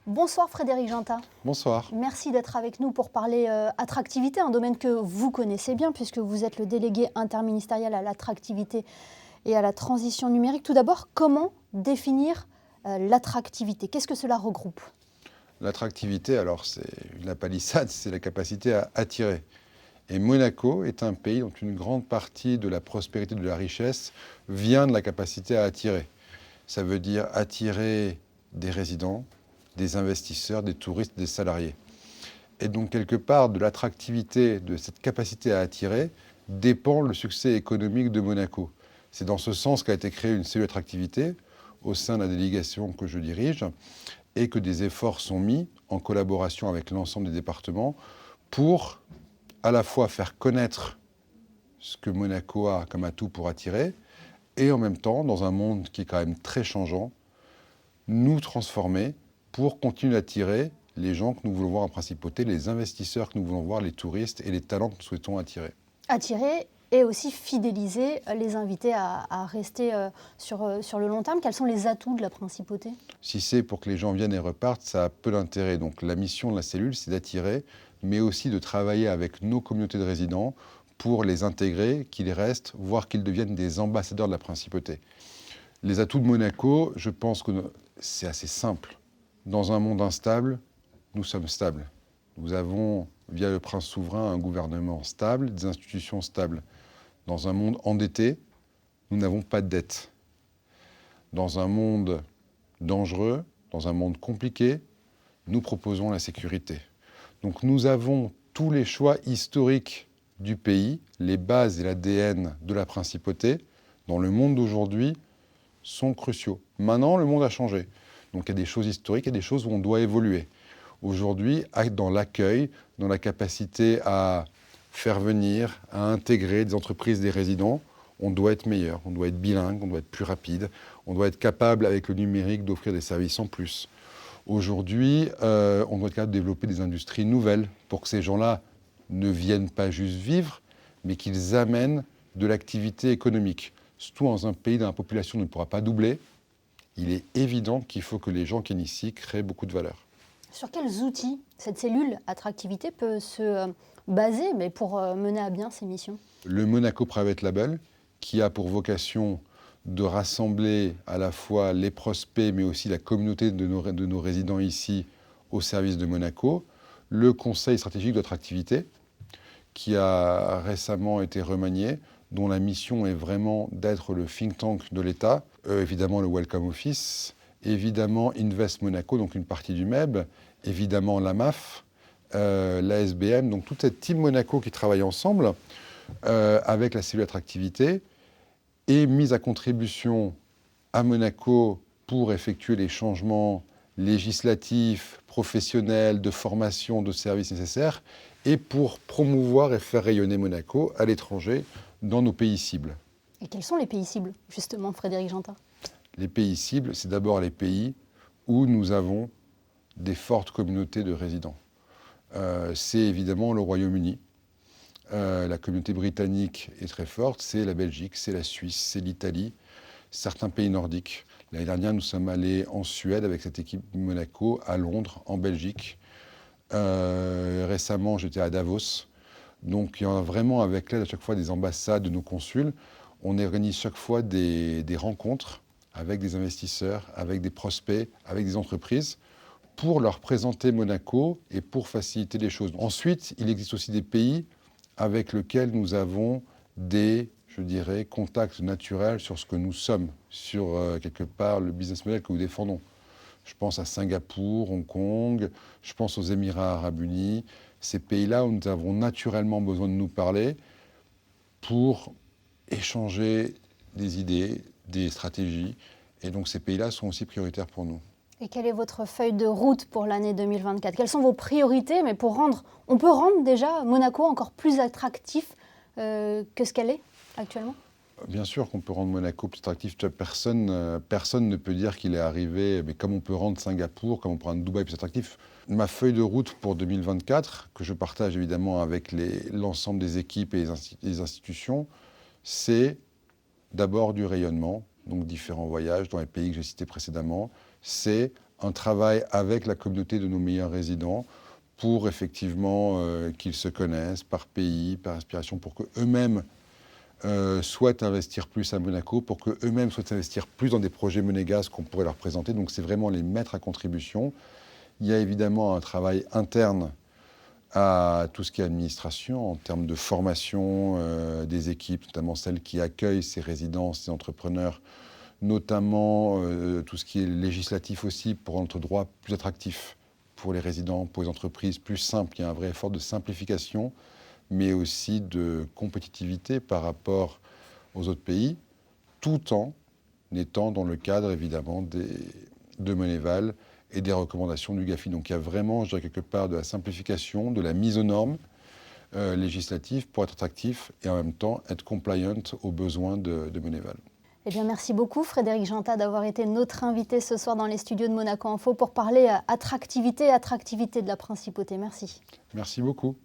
Bonsoir Frédéric Gentat. Bonsoir. Merci d'être avec nous pour parler attractivité, un domaine que vous connaissez bien puisque vous êtes le délégué interministériel à l'attractivité et à la transition numérique. Tout d'abord, comment définir l'attractivité? Qu'est-ce que cela regroupe? L'attractivité, alors c'est la palissade, c'est la capacité à attirer. Et Monaco est un pays dont une grande partie de la prospérité, de la richesse vient de la capacité à attirer. Ça veut dire attirer des résidents, des investisseurs, des touristes, des salariés. Et donc, quelque part, de l'attractivité de cette capacité à attirer dépend le succès économique de Monaco. C'est dans ce sens qu'a été créée une cellule attractivité au sein de la délégation que je dirige et que des efforts sont mis en collaboration avec l'ensemble des départements pour à la fois faire connaître ce que Monaco a comme atout pour attirer et en même temps, dans un monde qui est quand même très changeant, nous transformer pour continuer d'attirer les gens que nous voulons voir en principauté, les investisseurs que nous voulons voir, les touristes et les talents que nous souhaitons attirer. Attirer et aussi fidéliser les invités à rester sur le long terme. Quels sont les atouts de la principauté? Si c'est pour que les gens viennent et repartent, ça a peu d'intérêt. Donc la mission de la cellule, c'est d'attirer, mais aussi de travailler avec nos communautés de résidents pour les intégrer, qu'ils restent, voire qu'ils deviennent des ambassadeurs de la principauté. Les atouts de Monaco, je pense que c'est assez simple. Dans un monde instable, nous sommes stables. Nous avons, via le prince souverain, un gouvernement stable, des institutions stables. Dans un monde endetté, nous n'avons pas de dette. Dans un monde dangereux, dans un monde compliqué, nous proposons la sécurité. Donc nous avons tous les choix historiques du pays, les bases et l'ADN de la principauté, dans le monde d'aujourd'hui, sont cruciaux. Maintenant, le monde a changé. Donc il y a des choses historiques, il y a des choses où on doit évoluer. Aujourd'hui, dans l'accueil, dans la capacité à faire venir, à intégrer des entreprises, des résidents, on doit être meilleur, on doit être bilingue, on doit être plus rapide, on doit être capable, avec le numérique, d'offrir des services en plus. Aujourd'hui, on doit être capable de développer des industries nouvelles pour que ces gens-là ne viennent pas juste vivre, mais qu'ils amènent de l'activité économique. Surtout dans un pays dont la population ne pourra pas doubler, il est évident qu'il faut que les gens qui viennent ici créent beaucoup de valeur. Sur quels outils cette cellule attractivité peut se baser pour mener à bien ses missions? Le Monaco Private Label, qui a pour vocation de rassembler à la fois les prospects, mais aussi la communauté de nos résidents ici au service de Monaco. Le Conseil stratégique d'attractivité, qui a récemment été remanié, dont la mission est vraiment d'être le think tank de l'État. Évidemment, le Welcome Office, évidemment Invest Monaco, donc une partie du MEB, évidemment l'AMAF, l'ASBM, donc toute cette team Monaco qui travaille ensemble avec la cellule attractivité est mise à contribution à Monaco pour effectuer les changements législatifs, professionnels, de formation, de services nécessaires et pour promouvoir et faire rayonner Monaco à l'étranger dans nos pays cibles. Et quels sont les pays cibles, justement, Frédéric Gentat? Les pays cibles, c'est d'abord les pays où nous avons des fortes communautés de résidents. C'est évidemment le Royaume-Uni. La communauté britannique est très forte, c'est la Belgique, c'est la Suisse, c'est l'Italie, certains pays nordiques. L'année dernière, nous sommes allés en Suède avec cette équipe Monaco, à Londres, en Belgique. Récemment, j'étais à Davos. Donc, il y a vraiment, avec l'aide à chaque fois des ambassades, de nos consuls, on organise chaque fois des rencontres avec des investisseurs, avec des prospects, avec des entreprises, pour leur présenter Monaco et pour faciliter les choses. Ensuite, il existe aussi des pays avec lesquels nous avons des, je dirais, contacts naturels sur ce que nous sommes, sur quelque part le business model que nous défendons. Je pense à Singapour, Hong Kong, je pense aux Émirats arabes unis, ces pays-là où nous avons naturellement besoin de nous parler pour échanger des idées, des stratégies. Et donc ces pays-là sont aussi prioritaires pour nous. Et quelle est votre feuille de route pour l'année 2024? Quelles sont vos priorités? Mais on peut rendre déjà Monaco encore plus attractif que ce qu'elle est actuellement? Bien sûr qu'on peut rendre Monaco plus attractif. Personne ne peut dire qu'il est arrivé, mais comme on peut rendre Singapour, comme on peut rendre Dubaï plus attractif. Ma feuille de route pour 2024, que je partage évidemment avec l'ensemble des équipes et des institutions, c'est d'abord du rayonnement, donc différents voyages dans les pays que j'ai cités précédemment. C'est un travail avec la communauté de nos meilleurs résidents pour effectivement qu'ils se connaissent par pays, par aspiration, pour qu'eux-mêmes souhaitent investir plus à Monaco, pour qu'eux-mêmes souhaitent investir plus dans des projets monégasques qu'on pourrait leur présenter. Donc c'est vraiment les mettre à contribution. Il y a évidemment un travail interne à tout ce qui est administration, en termes de formation des équipes, notamment celles qui accueillent ces résidents, ces entrepreneurs, notamment tout ce qui est législatif aussi, pour rendre notre droit plus attractif pour les résidents, pour les entreprises, plus simple. Il y a un vrai effort de simplification, mais aussi de compétitivité par rapport aux autres pays, tout en étant dans le cadre évidemment de Moneval et des recommandations du GAFI. Donc il y a vraiment, je dirais quelque part, de la simplification, de la mise aux normes législatives pour être attractif et en même temps être compliant aux besoins de Moneval. Eh bien, merci beaucoup Frédéric Jeantat d'avoir été notre invité ce soir dans les studios de Monaco Info pour parler attractivité de la Principauté. Merci. Merci beaucoup.